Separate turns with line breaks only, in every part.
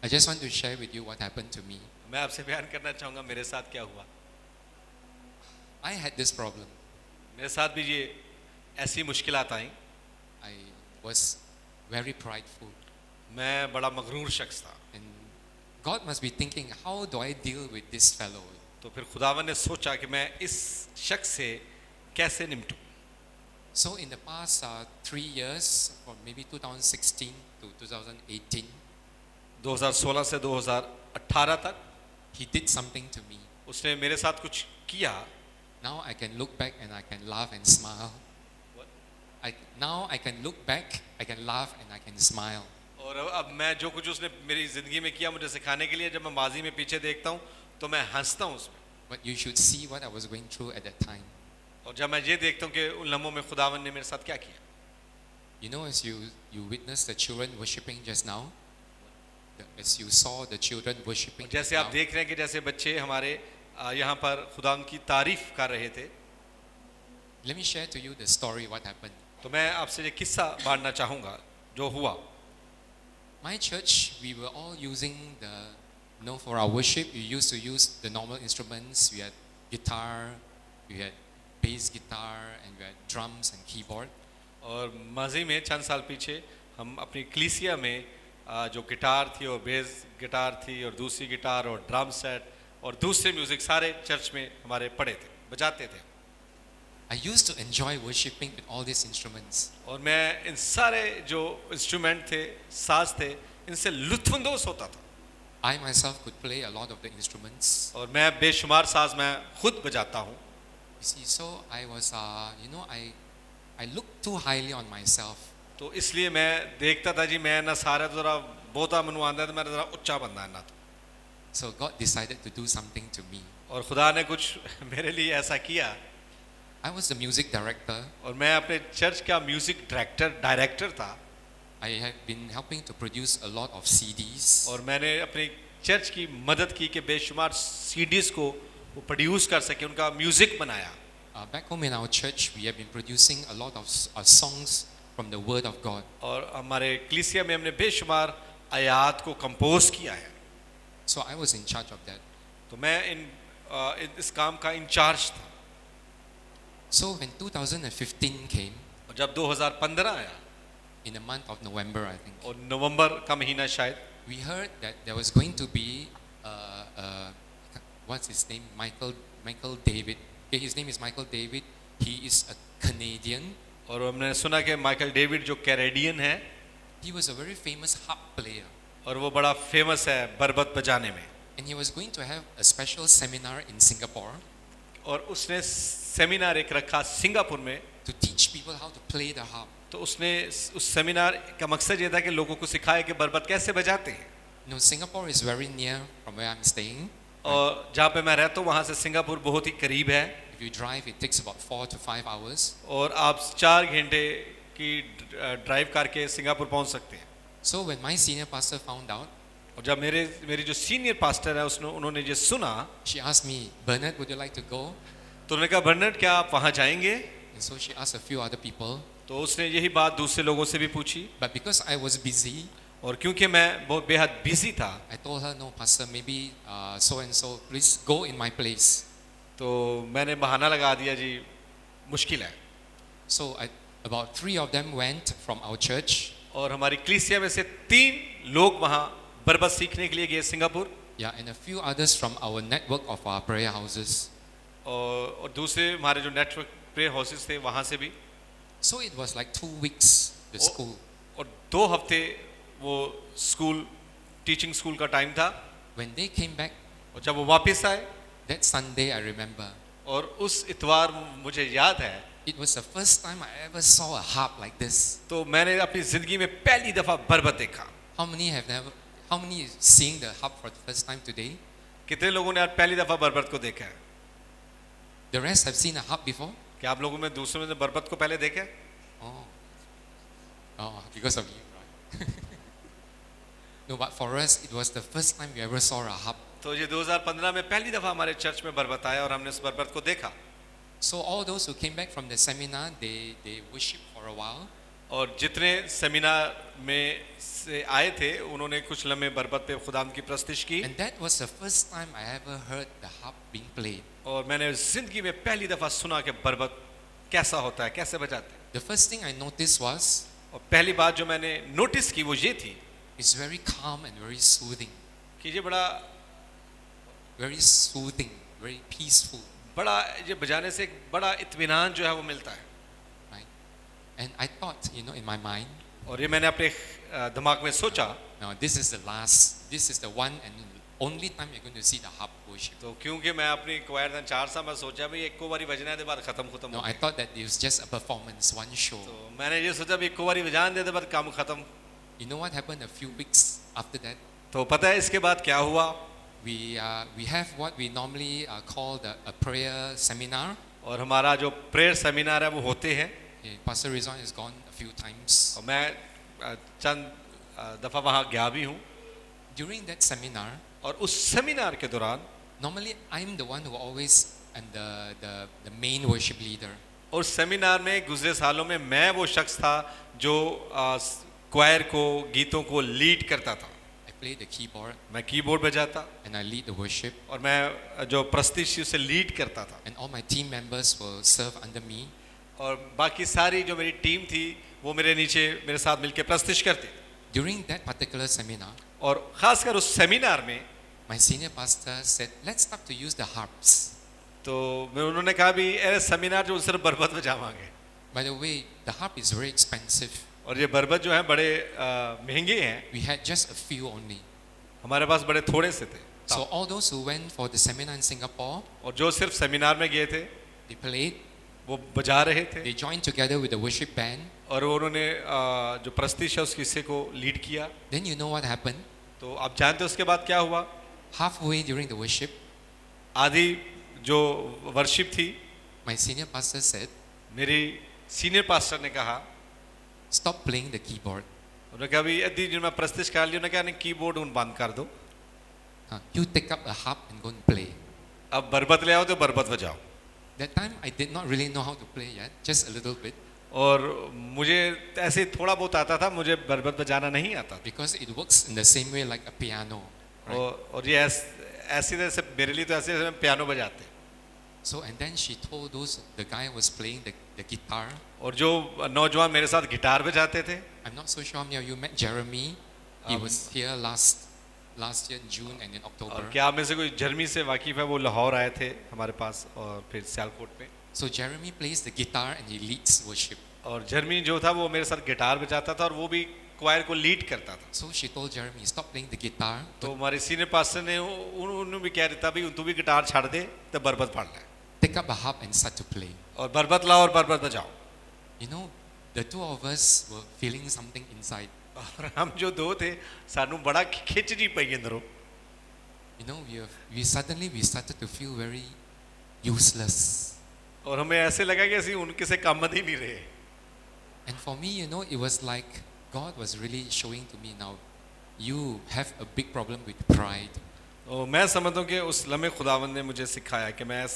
I just want to share with you what happened to me.
मैं आपसे बयान करना चाहूँगा मेरे साथ क्या हुआ।
I had this problem.
मेरे साथ भी ये ऐसी मुश्किलात आई।
I was very prideful.
मैं बड़ा मगरूर शख्स था।
And God must be thinking, how do I deal with this fellow?
तो फिर खुदावन ने सोचा कि मैं इस शख्स से कैसे निपटूं।
So in the past 3 years, from maybe 2016 to 2018,
2016 से 2018 तक
he did something to me.
उसने मेरे साथ कुछ किया।
Now I can look back and I can laugh and smile. Now I can look back, I can laugh and I can smile.
और अब मैं जो कुछ उसने मेरी ज़िंदगी में किया मुझे सिखाने के लिए, जब मैं माजी में पीछे देखता हूँ तो मैं हंसता हूँ उसमें।
But you should see what I was going through at that time.
और जब मैं ये देखता हूँ कि उन लम्हों में खुदावन ने मेरे साथ क्या किया।
You know, as you witnessed the children worshiping just now, as you saw the children worshiping just
जैसे आप
now,
देख रहे हैं कि जैसे बच्चे हमारे यहाँ पर खुदावन की तारीफ कर रहे थे।
let me share to you the story what happened.
तो मैं आपसे ये किस्सा बांटना चाहूँगा जो हुआ।
My church, we were all using for our worship, we used to use the normal instruments. We had guitar, we had bass guitar, and we had drums and keyboard.
और माजी में चंद साल पीछे हम अपनी कलीसिया में जो गिटार थी और बेस गिटार थी और दूसरी गिटार और ड्रम सेट और दूसरे म्यूजिक सारे चर्च में हमारे पड़े थे, बजाते थे।
I used to enjoy worshiping with all these instruments.
और मैं इन सारे जो इंस्ट्रूमेंट थे, साज थे, इनसे लुत्फानंदोज होता था।
I myself could play a lot of the instruments.
और मैं बेशुमार साज मैं खुद बजाता हूँ।
You see, so I was, I looked too highly on myself.
तो इसलिए मैं देखता था जी मैं ना सारा तो जरा बहुता मनु आंदा तो मैं जरा उच्चा बंदा है ना तो।
So God decided to do something to me.
और खुदा ने कुछ मेरे लिए ऐसा किया।
I was the music director.
और मैं अपने चर्च का म्यूजिक डायरेक्टर था।
I had been helping to produce a lot of CDs.
और मैंने अपनी चर्च की मदद की कि बेशुमार सीडीज को वो प्रोड्यूस कर सके, उनका म्यूजिक बनाया।
Back home in our church, we have been producing a lot of songs from the Word of God.
और हमारे कलीसिया में हमने बेशुमार आयात को कंपोज किया है।
So I was in charge of that.
तो मैं इस काम का इंचार्ज था।
So when 2015 came,
और जब 2015 आया,
in the month of November, I think,
और नवंबर का महीना शायद,
we heard that there was going to be what's his name, Michael David. Okay, his name is Michael David. He is a Canadian.
और हमने सुना कि माइकल डेविड जो Canadian है,
He was a very famous harp player.
और वो बड़ा famous है बरबत बजाने में।
And he was going to have a special seminar in Singapore
और उसने सेमिनार एक रखा सिंगापुर में।
to teach people how to play the harp.
तो उसने उस सेमिनार का मकसद ये था कि लोगों को सिखाए कि बरबत कैसे बजाते हैं।
You know, Singapore is very near from where I'm staying.
और जहाँ पे मैं रहता हूँ वहाँ से सिंगापुर बहुत ही करीब है।
If you drive, it takes about 4 to 5 hours.
और आप 4 घंटे की ड्राइव करके सिंगापुर पहुँच सकते हैं।
So when my senior pastor found out,
और जब मेरी जो सीनियर पास्टर है उन्होंने ये सुना,
she asked me, Bernard, would you like to go?
तो उन्होंने कहा बर्नार्ड क्या आप वहाँ जाएंगे?
And so she asked a few other people.
तो उसने यही बात दूसरे लोगों से भी पूछी।
But because I was busy,
और क्योंकि मैं बहुत बेहद बिजी था,
I told her, no, pastor, maybe so and so, please go in my place.
तो मैंने बहाना लगा दिया जी मुश्किल है।
So about 3 of them went from our church.
और हमारी कलीसिया में से 3 लोग वहाँ बरबत सीखने के लिए गए Singapore.
Yeah, and a few others from our network of our prayer houses.
और दूसरे हमारे जो नेटवर्क प्रेयर हाउसेस थे वहाँ से भी।
So it was like 2 weeks, the school.
और 2 हफ्ते वो स्कूल टीचिंग स्कूल का टाइम था।
When they came back,
और जब वो वापस आए,
that Sunday I remember,
और उस इतवार मुझे याद है,
it was the first time I ever saw a harp like this.
तो मैंने अपनी जिंदगी में पहली दफा बरबत देखा।
How many seeing the harp for the first time today?
कितने लोगों ने आज पहली दफा बरबत को देखा है?
The rest have seen a harp before?
क्या आप लोगों में दूसरों ने बरबत को पहले देखा?
Oh, because of you, right? No, but for us, it was the first time we ever saw a harp.
तो ये 2015 में पहली दफा हमारे चर्च में बरबत आया और हमने उस बरबत को देखा।
So all those who came back from the seminar, they worshiped for a while.
और जितने सेमिनार में से आए थे उन्होंने कुछ लम्हे बरबत पे खुदाम की प्रस्तिश की
And that was the first time I ever heard the harp being played.
और मैंने जिंदगी में पहली दफा सुना कि बरबत कैसा होता है, कैसे बजाते हैं।
The first thing I noticed was
और पहली बात जो मैंने नोटिस की वो ये थी
it's very calm and very soothing,
कि ये बड़ा
very peaceful,
बड़ा ये बजाने से एक बड़ा इत्मीनान जो है वो मिलता है।
right? And I thought, in my mind,
और ये मैंने अपने दिमाग में सोचा,
now this is the one and only time you're going to see the harp worship.
तो क्योंकि मैं अपनी क्वायर 4 साल में सोचा भाई एक को बारी बजना है, बाद खत्म
No, I thought that it was just a performance, one show.
तो मैंने ये सोचा भाई एक को बारी बजान दे बाद काम खत्म।
You know what happened a few weeks after that?
तो पता है इसके बाद क्या हुआ?
We have what we normally call a prayer seminar.
और हमारा जो प्रेयर सेमिनार है वो होते हैं
Pastor Rizwan has gone a few times.
और मैं चंद दफा वहाँ गया भी हूँ।
During that seminar,
और उस सेमिनार के दौरान
normally I'm the one who always and the main worship leader.
और सेमिनार में गुजरे सालों में मैं वो शख्स था जो क्वायर को गीतों को लीड करता था।
I play the keyboard
मैं कीबोर्ड बजाता
and I lead the worship,
और मैं जो प्रस्तुति उसे लीड करता था
and all my team members will serve under me.
और बाकी सारी जो मेरी टीम थी वो मेरे नीचे मेरे साथ मिलकर प्रस्तुति करती।
During that particular seminar,
और खासकर उस सेमिनार में
my senior pastor said, "Let's start to use the harps."
तो मैं उन्होंने कहा भी अरे सेमिनार जो सिर्फ बरबत बजावांगे।
By the way, the harp is very expensive.
और ये बरबत जो है बड़े महंगे हैं।
We had just a few only.
हमारे पास बड़े थोड़े से थे।
So all those who went for the seminar in Singapore,
और जो सिर्फ सेमिनार में गए थे
they played,
वो बजा रहे थे
they joined together with the worship band.
और उन्होंने जो प्रस्तुति है उस हिस्से को लीड किया।
Then you know what happened?
तो आप जानते हो उसके बाद क्या हुआ?
Halfway during the worship,
आधी जो वर्शिप थी
my senior pastor said,
मेरी सीनियर पास्टर ने कहा,
"Stop playing the keyboard.
उन्होंने कहा भी अदी जो मैं प्रस्तुति कर ली, उन्होंने कहा नहीं कीबोर्ड उन बंद कर दो,
You take up a harp and go and play."
अब बरबत ले आओ तो बरबत बजाओ।
That time I did not really know how to play yet, just a little bit,
और मुझे ऐसे थोड़ा बहुत आता था, मुझे बरबत बजाना नहीं आता था।
because it works in the same way like a piano. Right?
और ये ऐसी तरह से मेरे लिए तो ऐसे जैसे पियानो बजाते।
So and then she told the guy who was playing the guitar.
और जो नौजवान मेरे साथ गिटार बजाते थे,
I'm not so sure how many of you met Jeremy. He was here last year in June and in October.
और क्या आप में से कोई जर्मी से वाकिफ है? वो लाहौर आए थे हमारे पास और फिर सियालकोट में।
So Jeremy plays the guitar and he leads worship.
और जर्मी जो था वो मेरे साथ गिटार बजाता था और वो भी क्वायर को लीड करता था।
So she told Jeremy, "Stop playing the guitar.
तो हमारे सीनियर पास्टर ने उन्होंने भी कह दिया भी तू भी गिटार छाड़ दे तो बरबत पढ़ ले
Take up a harp and start to play."
और बरबत लाओ और बरबत बजाओ।
You know, the two of us were feeling something inside.
और हम जो दो थे सानू बड़ा खिंच जी पई अंदरों।
You know, we suddenly started to feel very useless.
और हमें ऐसे लगा कि ਅਸੀਂ उनके से काम ही नहीं रहे।
And for me, it was like God was really showing to me now, you have a big problem with pride.
और मैं समझता हूँ कि उस लम्हे खुदावंद ने मुझे सिखाया कि मैं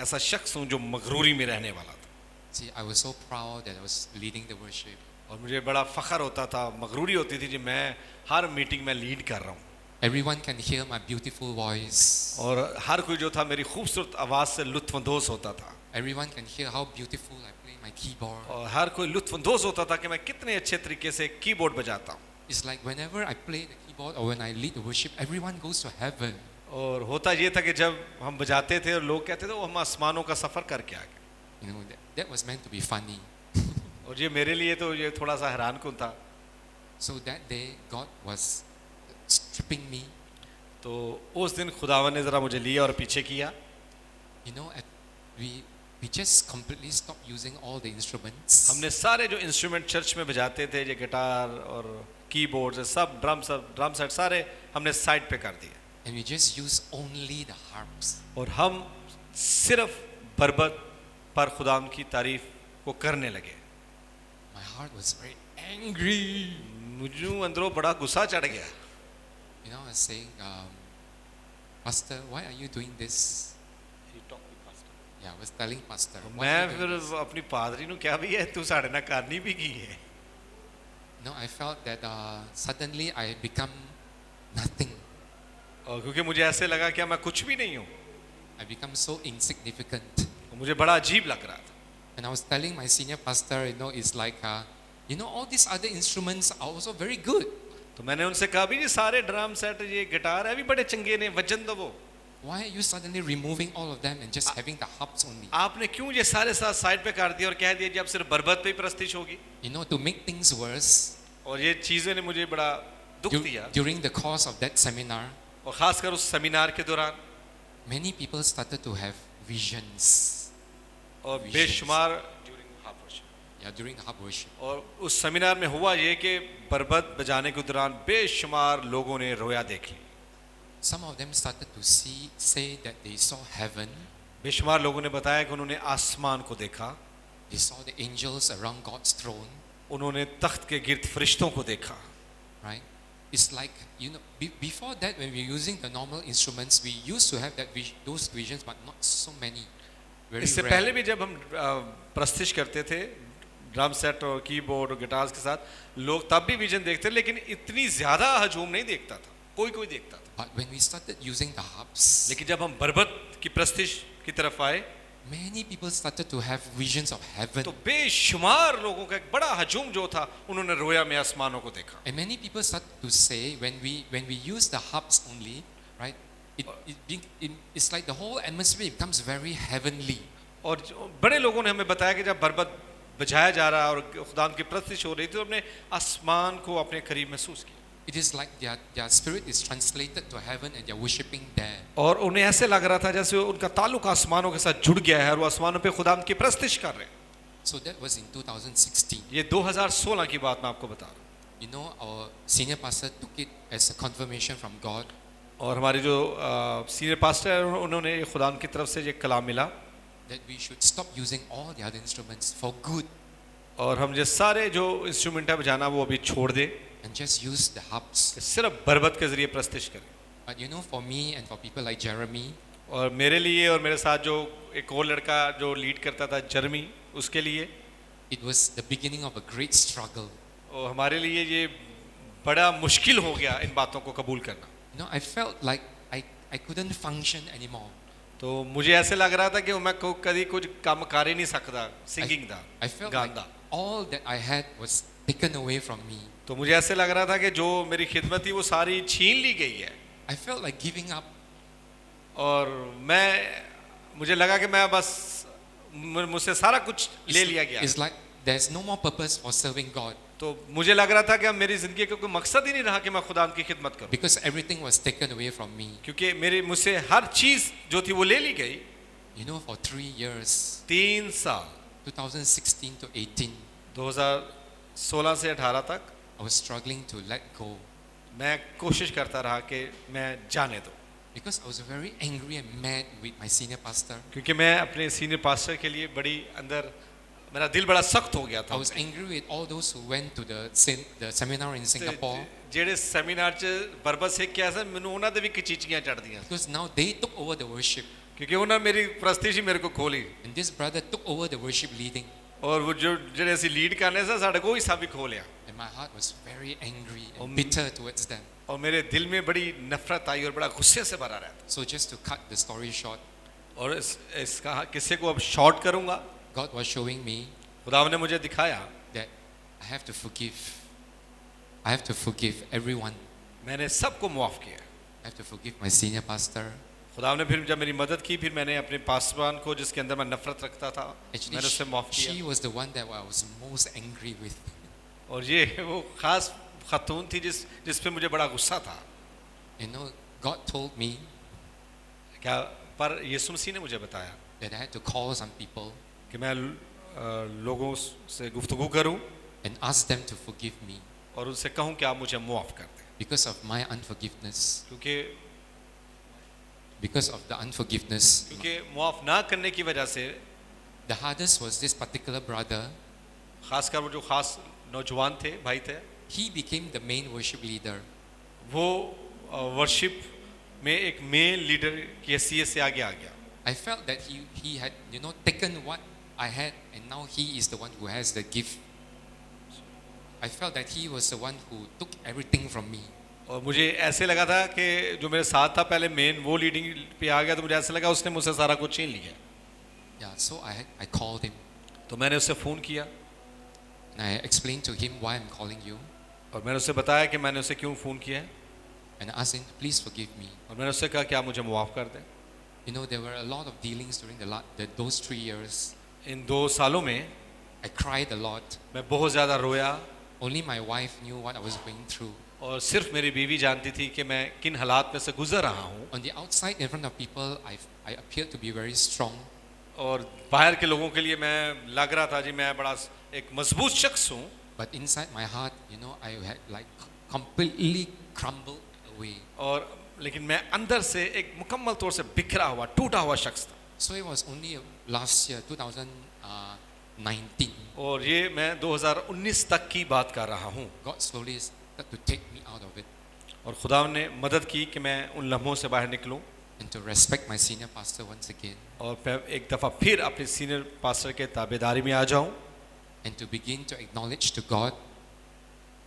ऐसा शख्स हूँ जो मगरूरी में रहने वाला था।
See, I was so proud that I was leading the worship.
और मुझे बड़ा फख्र होता था, मगरूरी होती थी कि मैं हर मीटिंग में लीड कर रहा हूँ
Everyone can hear my beautiful voice.
और हर कोई जो था मेरी खूबसूरत आवाज़ से लुत्फ़अंदोज़ होता था
Everyone can hear how beautiful I play my keyboard.
और हर कोई लुत्फ़अंदोज़ होता था कि मैं कितने अच्छे तरीके से कीबोर्ड बजाता हूँ।
It's like whenever I play the keyboard or when I lead the worship, everyone goes to heaven.
और होता ये था कि जब हम बजाते थे और लोग कहते थे वो हम आसमानों का सफ़र करके आ गए।
That was meant to be funny.
और ये मेरे लिए तो ये थोड़ा सा हैरान कुन था।
So that day, God was stripping me.
तो उस दिन खुदावन ने ज़रा मुझे लिया और पीछे किया।
We just completely stopped using all the instruments.
हमने सारे जो इंस्ट्रूमेंट चर्च में बजाते थे, ये गिटार और कीबोर्ड सब ड्रम सेट सारे हमने साइड पे कर दिए
And we just use only the harps.
और हम सिर्फ बरबत पर खुदाम की तारीफ को करने लगे।
My heart was very angry.
मुझे अंदरों बड़ा गुस्सा चढ़ गया।
I was saying, Pastor, why are you doing this? Yeah, I was telling Pastor.
मैं फिर अपनी पादरी नु क्या भी है तू साढ़े ना करनी भी की है।
No, I felt that suddenly I become nothing.
और क्योंकि मुझे ऐसे लगा कि मैं कुछ भी नहीं हूँ,
I become so insignificant.
मुझे बड़ा अजीब लग रहा था.
And I was telling my senior pastor, it's like, all these other instruments are also very good.
तो मैंने उनसे कहा भी ये सारे ड्रम सेट, ये गिटार है भी बड़े चंगे ने, वजन दो वो.
Why are you suddenly removing all of them and just having the harps only?
आपने क्यों ये सारे साथ साइड पे कर दिया और कह दिया जी अब सिर्फ बरबत पे ही प्रस्तिश होगी.
To make things worse,
और ये चीजें ने मुझे बड़ा दुख दिया.
during the course of that seminar,
और खासकर उस सेमिनार के दौरान
many people started to have visions.
और
Visions.
बेशुमार
Yeah, during harp worship.
और उस सेमिनार में हुआ ये कि बरबत बजाने के दौरान बेशुमार लोगों ने रोया देख ली.
Some of them started to say that they saw heaven.
बेशुमार लोगों ने बताया कि उन्होंने आसमान को देखा.
They saw the angels around God's throne.
उन्होंने तख्त के गिर्द फरिश्तों को देखा.
Right? It's like, before that, when we're using the normal instruments, we used to have those visions, but not so many. Very
इससे
rare.
पहले भी जब हम प्रस्तिश करते थे ड्रम सेट और कीबोर्ड और गिटार्स के साथ, लोग तब भी विजन देखते थे, लेकिन इतनी ज्यादा हजूम नहीं देखता था. कोई कोई देखता था.
But when we started using the harps,
लेकिन जब हम बरबत की प्रस्तिश की तरफ आए,
many people started to have visions of heaven.
तो बेशुमार लोगों का एक बड़ा हजूम जो था, उन्होंने रोया में आसमानों को देखा.
And many people started to say, when we use the harps only, right, it's like the whole atmosphere becomes very heavenly.
और बड़े लोगों ने हमें बताया कि जब बरबत बजाया जा रहा और खुदाम की प्रस्तिश हो रही थी, तो हमने आसमान को अपने करीब महसूस किया.
It is like their spirit is translated to heaven and they're worshipping there.
और उन्हें ऐसे लग रहा था जैसे उनका ताल्लुक आसमानों के साथ जुड़ गया है और वो आसमानों पे खुदाम की प्रस्तिश कर रहे हैं.
So that was in 2016.
ये 2016 की बात मैं आपको बता रहा हूँ.
Our senior pastor took it as a confirmation from God.
और हमारे जो सीनियर पास्टर है, उन्होंने खुदाम की तरफ से ये कलाम मिला
That we should stop using all the other instruments for good
और हम ये सारे जो इंस्ट्रूमेंट है बजाना वो अभी छोड़ दे,
and just use the harps.
सिर्फ बरबत के जरिए प्रस्तिश करें.
But for me and for people like Jeremy,
और मेरे लिए और मेरे साथ जो एक और लड़का जो लीड करता था जर्मी, उसके लिए
it was the beginning of a great struggle.
और हमारे लिए ये बड़ा मुश्किल हो गया इन बातों को कबूल करना.
I felt like I couldn't function anymore.
तो मुझे ऐसे लग रहा था कि मैं कभी कुछ काम कर ही नहीं सकता सिंगिंग दा,
I felt
गान
like
दा.
all that I had was taken away from me.
तो मुझे ऐसे लग रहा था कि जो मेरी खिदमत थी वो सारी छीन ली गई है.
I felt like giving up.
और मुझे लगा कि मैं बस मुझसे सारा कुछ ले लिया गया.
It's like there's no more purpose for serving God.
तो मुझे लग रहा था कि अब मेरी जिंदगी का कोई मकसद ही नहीं रहा कि मैं खुदा की खिदमत करूं.
Because everything was taken away from me.
क्योंकि मुझसे हर चीज जो थी वो ले ली गई.
For 3 years,
3 साल
2016 to 18,
2016 से 18 तक
I was struggling to let go.
मैं कोशिश करता रहा कि मैं जाने दो.
Because I was very angry and mad with my senior pastor.
क्योंकि मैं अपने सीनियर पास्टर के लिए बड़ी अंदर मेरा दिल बड़ा सख्त हो गया
I
था.
was angry with all those who went to the seminar in Singapore.
ਜਿਹੜੇ ਸੈਮੀਨਾਰ 'ਚ ਬਰਬਤ ਸਿੱਖ ਕੇ ਆਏ ਸਨ, ਮੈਨੂੰ ਉਹਨਾਂ ਦੇ ਵੀ ਕਚੀਚੀਆਂ ਚੜਦੀਆਂ.
Because now they took over the worship.
क्योंकि ਉਹਨਾਂ ਮੇਰੀ ਪ੍ਰਸਤਿਸ਼ ਹੀ ਮੇਰੇ ਕੋ ਖੋਲੀ.
And this brother took over the worship leading.
और वो ਜਿਹੜੇ ਅਸੀਂ ਲੀਡ ਕਰਨੇ ਸੀ ਸਾਡੇ ਕੋਲ ਹੀ ਸਭ ਹੀ ਖੋ ਲਿਆ.
And my heart was very angry and bitter towards them.
और मेरे दिल में बड़ी नफरत आई और बड़ा गुस्से से भरा रहता.
So just to cut the story short,
और इसका किस्से को अब शॉर्ट करूंगा.
God was showing me
खुदा ने मुझे दिखाया
that I have to forgive. I have to forgive everyone.
मैंने सबको माफ किया.
I have to forgive my senior pastor.
खुदा ने फिर जब मेरी मदद की, फिर मैंने अपने पासवान को जिसके अंदर मैं नफरत रखता था,
Actually,
मैंने उससे माफ किया.
she was the one that I was most angry with.
और ये वो खास खातून थी जिस पे मुझे बड़ा गुस्सा था.
God told me
क्या पर यीशु मसीह ने मुझे बताया
that I had to call some people
कि मैं लोगों से गुफ्तगू करूं
and ask them to forgive me
और उनसे कहूं कि आप मुझे माफ कर दें.
because of my unforgiveness.
क्योंकि
the unforgiveness,
माफ ना करने की वजह से
the hardest was this particular brother.
खासकर वो जो खास नौजवान थे, भाई थे,
He became the main worship leader.
वो वर्शिप में एक मेन लीडर की हैसियत से आगे आ गया.
I felt that he had taken what I had and now he is the one who has the gift. I felt that he was the one who took everything from me.
और मुझे ऐसे लगा था कि जो मेरे साथ था पहले मेन वो लीडिंग पे आ गया, तो मुझे ऐसा लगा उसने मुझसे सारा कुछ छीन लिया।
Yeah, so I called him
तो मैंने उससे फ़ोन किया
and I explained to him why I'm calling you
और मैंने उससे बताया कि मैंने उसे क्यों फ़ोन किया है,
and I asked him to please forgive me.
और मैंने उससे कहा कि आप मुझे माफ़ कर दें।
You know, there were a lot of dealings during those 3 years.
इन 2 सालों में
I cried a lot.
मैं बहुत ज़्यादा रोया
Only my wife knew what I was going through.
और सिर्फ मेरी बीवी जानती थी कि मैं किन हालात में से गुजर रहा हूँ।
On the outside, in front of people, I appeared to be very strong.
और बाहर के लोगों के लिए मैं लग रहा था जी मैं बड़ा एक मजबूत शख्स हूँ,
But inside my heart, you know, I had like completely crumbled away.
और लेकिन मैं अंदर से एक मुकम्मल तौर से बिखरा हुआ टूटा हुआ शख्स था।
So it was only last year, 2019,
और ये मैं 2019 तक की बात कर रहा हूँ
God slowly started to take me out of it
और खुदा ने मदद की कि मैं उन लम्हों से बाहर निकलूं
and to respect my senior pastor once again
और मैं एक दफ़ा फिर अपने सीनियर पास्टर के ताबेदारी में आ जाऊं
and to begin to acknowledge to God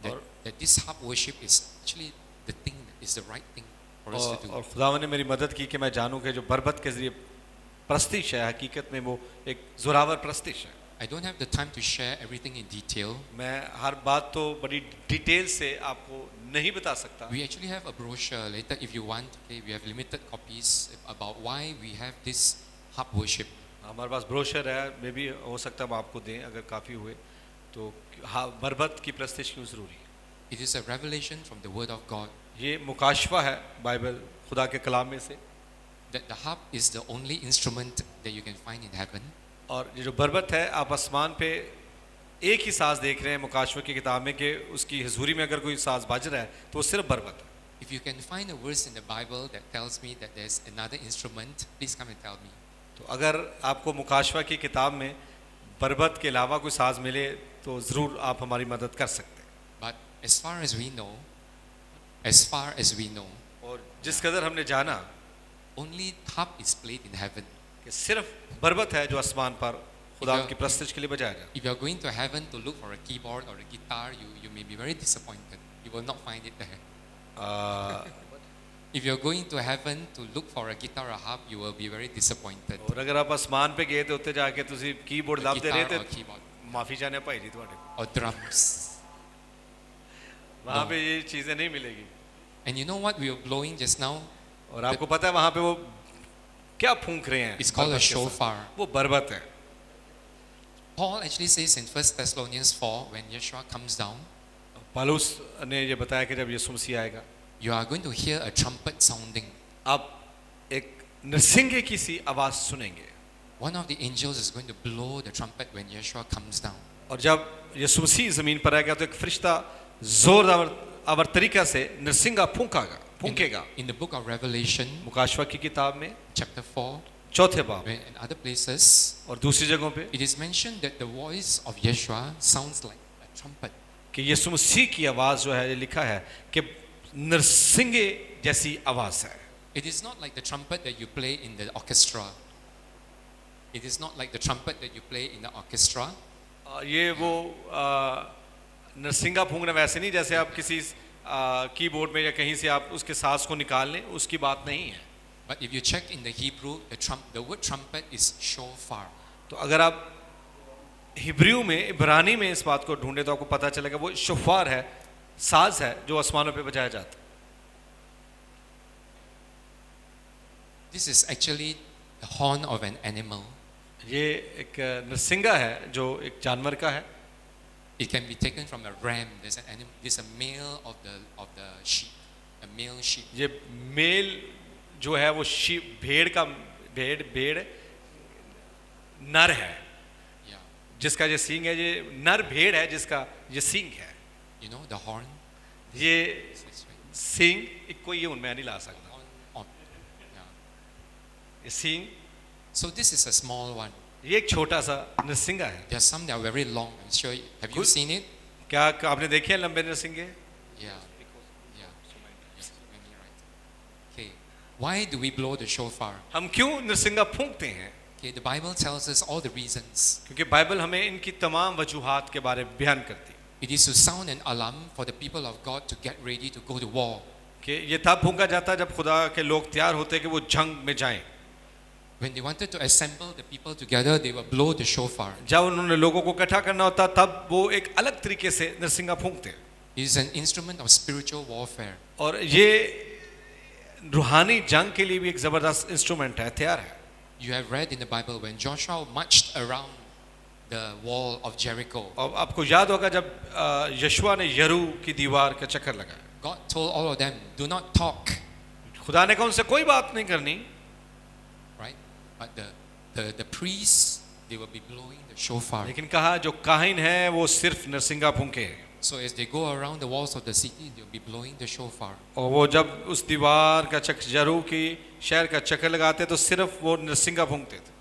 that,
Or-
that this harp worship is actually the thing that is the right thing for us to do.
और खुदा ने मेरी मदद की कि मैं जानूं कि जो बरबत के ज़रिए प्रस्तिश है हकीकत में वो एक ज़ोरावर प्रस्तिश है।
I don't have the time to share everything in detail.
मैं हर बात तो बड़ी डिटेल से आपको नहीं बता सकता।
We actually have a brochure later if you want. Okay, we have limited copies about why we have this harp worship.
हमारे पास ब्रोशर है, मे भी हो सकता है हम आपको दें अगर काफ़ी हुए तो। हाँ, बरबत की प्रस्तिश क्यों ज़रूरी है?
It is a revelation from the Word of God
ये मुकाशफा है बाइबल खुदा के कलाम में से,
that the harp is the only instrument that you can find in heaven.
और ये जो बरबत है आप आसमान पे एक ही साज देख रहे हैं मुकाशफे की किताब में कि उसकी हजूरी में अगर कोई साज बज रहा है तो वो सिर्फ बरबत है।
If you can find a verse in the Bible that tells me that there's another instrument, please come and tell me.
तो अगर आपको मुकाशफा की किताब में बरबत के अलावा कोई साज मिले तो ज़रूर आप हमारी मदद कर सकते हैं।
But as far as we know,
और जिस कदर हमने जाना
only harp is played in heaven.
कि सिर्फ बरबत है जो आसमान पर खुदा की प्रस्तिश के लिए बजाया जाए।
If you are going to heaven to look for a keyboard or a guitar, you may be very disappointed. You will not find it there.
Uh,
If you are going to heaven to look for a guitar or a harp, you will be very disappointed.
और अगर आप आसमान पे गए तो उत्ते जाके तुसी कीबोर्ड
A
लाभते रहे
guitar
थे
or keyboard
माफी चाहने भाई जी तुम्हारे
or drums.
वहाँ
No.
पे ये चीजें नहीं मिलेगी।
And you know what we were blowing just now?
और आपको पता है वहाँ पे वो क्या फूंक रहे हैं?
It's called a
बरबत के साथ।
shofar.
वो बरबत है।
Paul actually says in 1 Thessalonians 4, when Yeshua comes down,
Paulus ने ये बताया कि जब यीशु मसीह आएगा
you are going to hear a trumpet sounding.
आप एक नरसिंगे की सी आवाज सुनेंगे
One of the angels is going to blow the trumpet when Yeshua comes down.
और जब यीशु मसीह जमीन पर आएगा तो एक फरिश्ता जोरदार तरीका से नरसिंगा फूंकेगा।
In the book of Revelation,
मुकाशवा की किताब में
chapter 4,
चौथे बाब
when in other places,
और दूसरी जगहों पे
it is mentioned that the voice of Yeshua sounds like a trumpet.
कि यीशु मसीह की आवाज जो है ये लिखा है कि नरसिंगे जैसी आवाज है।
It is not like the trumpet that you play in the orchestra. It is not like the trumpet that you play in the orchestra.
ये वो नरसिंगा फूंकना वैसे नहीं जैसे आप किसी कीबोर्ड में या कहीं से आप उसके सांस को निकाल लें, उसकी बात नहीं है।
But if you check in the Hebrew, the word trumpet is shofar.
तो अगर आप हिब्रू में इब्रानी में इस बात को ढूंढे तो आपको पता चलेगा वो शोफार है, साज है जो आसमानों पे बजाया जाता है।
This is actually the horn of an animal.
ये एक नरसिंगा है जो एक जानवर का है।
It can be taken from a ram. There's an animal. There's a male of the sheep, a male sheep.
ये मेल जो है वो भेड़ नर है
Yeah,
जिसका ये सींग है, ये नर भेड़ है जिसका ये सींग है।
you know the horn.
ये
This way.
सींग कोई ये उनमें नहीं ला सकता।
Horn on. Yeah.
ये सींग
So this is a small one.
ये एक छोटा सा नरसिंगा है।
There are some that are very long. I'm sure. Have you
Good.
seen it?
क्या आपने देखे हैं लंबे नरसिंगे?
Yeah. Yeah. Yes, maybe right. Okay. Why do we blow the shofar?
हम क्यों नरसिंगा फूंकते हैं?
Okay. The Bible tells us all the reasons.
क्योंकि Bible हमें इनकी तमाम वजूहात के बारे में बयान करती है।
It is to sound an alarm for the people of God to get ready to go to war.
कि ये तब फूंका जाता है जब खुदा के लोग तैयार होते हैं कि वो जंग में जाएं।
When they wanted to assemble the people together, they would blow the shofar.
जब उन्होंने लोगों को इकट्ठा करना होता तब वो एक अलग तरीके से नरसिंगा फूंकते हैं।
It is an instrument of spiritual warfare.
और ये रूहानी जंग के लिए भी एक जबरदस्त इंस्ट्रूमेंट है, हथियार है।
You have read in the Bible when Joshua marched around the wall of Jericho.
और आपको याद होगा जब यशुआ ने यरू की दीवार का चक्कर लगाया,
God told all of them, do not talk,
खुदा ने कहा उनसे कोई बात नहीं करनी,
right? But the priests, they will be blowing the shofar.
लेकिन कहा जो काहिन है वो सिर्फ नरसिंगा फूंके।
So as they go around the walls of the city, they will be blowing the shofar.
और वो जब उस दीवार का यरू की शहर का चक्कर लगाते तो सिर्फ वो नरसिंगा फूंकते थे।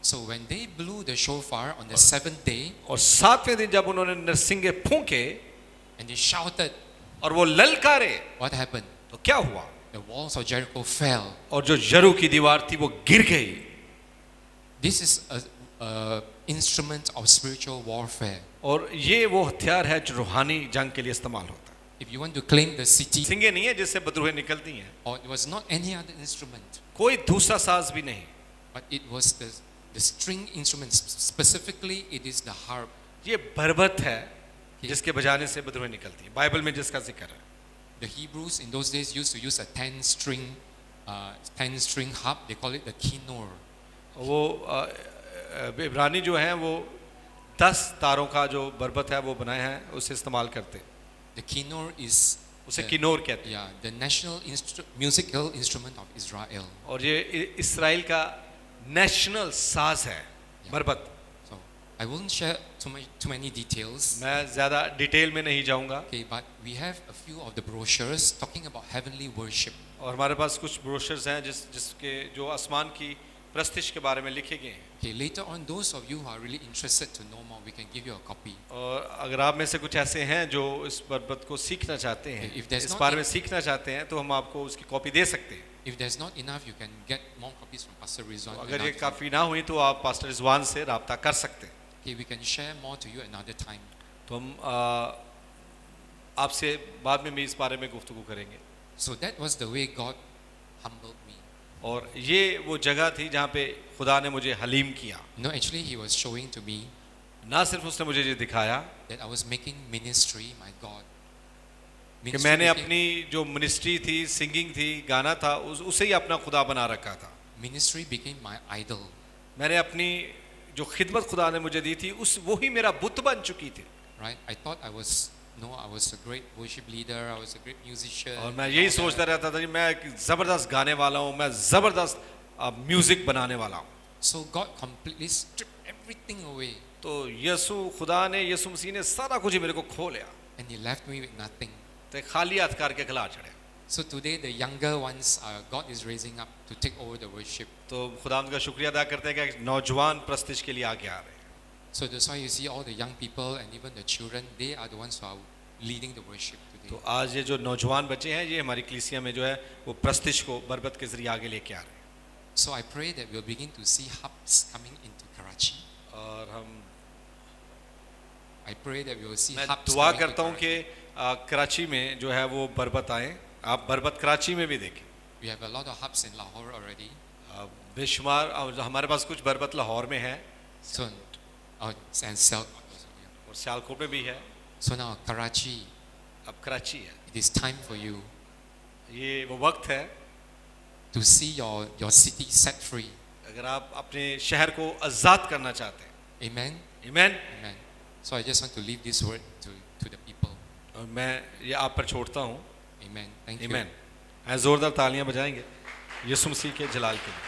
So when they blew the shofar on the seventh day,
और सातवें दिन जब उन्होंने नरसिंगे फूंके
and they shouted,
और वो ललकारे,
what happened?
तो क्या हुआ?
The walls of Jericho fell.
और जो यरू की दीवार थी वो गिर गई।
This is a instrument of spiritual warfare.
और ये वो हथियार है जो रूहानी जंग के लिए इस्तेमाल होता है।
If you want to claim the city,
सिंगे नहीं है जिससे बदरूहें निकलती हैं,
or it was not any other instrument,
कोई दूसरा साज भी नहीं,
but it was the string instrument. Specifically, it is the harp.
ये बरबत है जिसके बजाने से बदरूहें निकलती हैं। बाइबल में जिसका जिक्र है।
The Hebrews in those days used to use a 10-string harp. They call it the kinnor.
वो इब्रानी जो हैं वो 10 तारों का जो बरबत है वो बनाए हैं, उसे इस्तेमाल करते हैं।
The kinnor is
उसे किन्नोर कहते हैं।
yeah, the national musical instrument of Israel.
और ये इस्राएल का नेशनल साज है, बरबत।
So I won't share too many details.
मैं ज़्यादा डिटेल में नहीं जाऊंगा।
Okay, but we have a few of the brochures talking about heavenly worship.
और हमारे पास कुछ ब्रोशर्स हैं जिसके जो आसमान की प्रस्तिश के बारे में लिखे गए हैं।
Okay, later on, those of you who are really interested to know more, we can give you a copy.
और अगर आप में से कुछ ऐसे हैं जो इस बरबत को सीखना चाहते हैं,
If there's
इस
not
बारे में
en-
सीखना चाहते हैं, तो हम आपको उसकी कॉपी दे सकते हैं।
If there's not enough, you can get more copies from Pastor Rizwan.
तो अगर ये
another time.
काफ़ी ना हुई तो आप पास्टर रिजवान से राब्ता कर सकते हैं।
Okay, we can share more to you another time.
तो हम आपसे बाद में भी इस बारे में गुफ्तगू करेंगे।
So that was the way God humbled me.
और ये वो जगह थी जहाँ पे खुदा ने मुझे हलीम किया।
No, actually, He was showing to me
ना सिर्फ उसने मुझे ये दिखाया
that I was making ministry, my God.
कि
Ministry
मैंने
became-
अपनी जो मिनिस्ट्री थी, सिंगिंग थी, गाना था, उसे ही अपना खुदा बना रखा था।
ministry became my idol.
मैंने अपनी जो खिदमत खुदा ने मुझे दी थी उस वो ही मेरा बुत बन चुकी थी।
Right? I thought I was a great worship leader. I was a great musician.
और मैं यही सोचता रहता था कि मैं एक ज़बरदस्त गाने वाला हूँ, मैं ज़बरदस्त म्यूजिक बनाने वाला हूँ।
So God completely stripped everything away,
तो खुदा ने यीशु मसीह ने सारा कुछ ही मेरे को खो लिया,
and He left me with nothing.
तो एक खाली हाथ करके खिला चढ़े।
So today, the younger ones, God is raising up to take over the worship.
तो खुदा का शुक्रिया अदा करते हैं कि एक नौजवान प्रस्तिश के लिए आगे आ रहे हैं।
So that's why you see all the young people and even the children, they are the ones who are leading the worship today.
तो आज ये जो नौजवान बच्चे हैं ये हमारी कलीसिया में जो है वो प्रस्तिश को बरबत के जरिए आगे लेके आ रहे हैं।
So I pray that we'll begin to see hubs coming into Karachi.
और
I pray that we will see
मैं
hubs
दुआ
coming to
करता हूँ कि
Karachi.
कराची में जो है वो बरबत आए। आप बरबत कराची में भी देखें।
We have a lot of hubs in Lahore already.
बेशुमार हमारे पास कुछ बरबत लाहौर में है
So, and Sialkot.
और सियालकोट में भी है।
So now Karachi,
अब कराची है,
it is time for you
ये वो वक्त है
to see your city set free.
अगर आप अपने शहर को आज़ाद करना चाहते हैं।
Amen.
आमीन।
Amen. So I just want to leave this word to the people.
और मैं ये आप पर छोड़ता हूँ।
Amen. Thank you.
आमीन। जोरदार तालियां बजाएंगे यीशु मसीह के जलाल के लिए।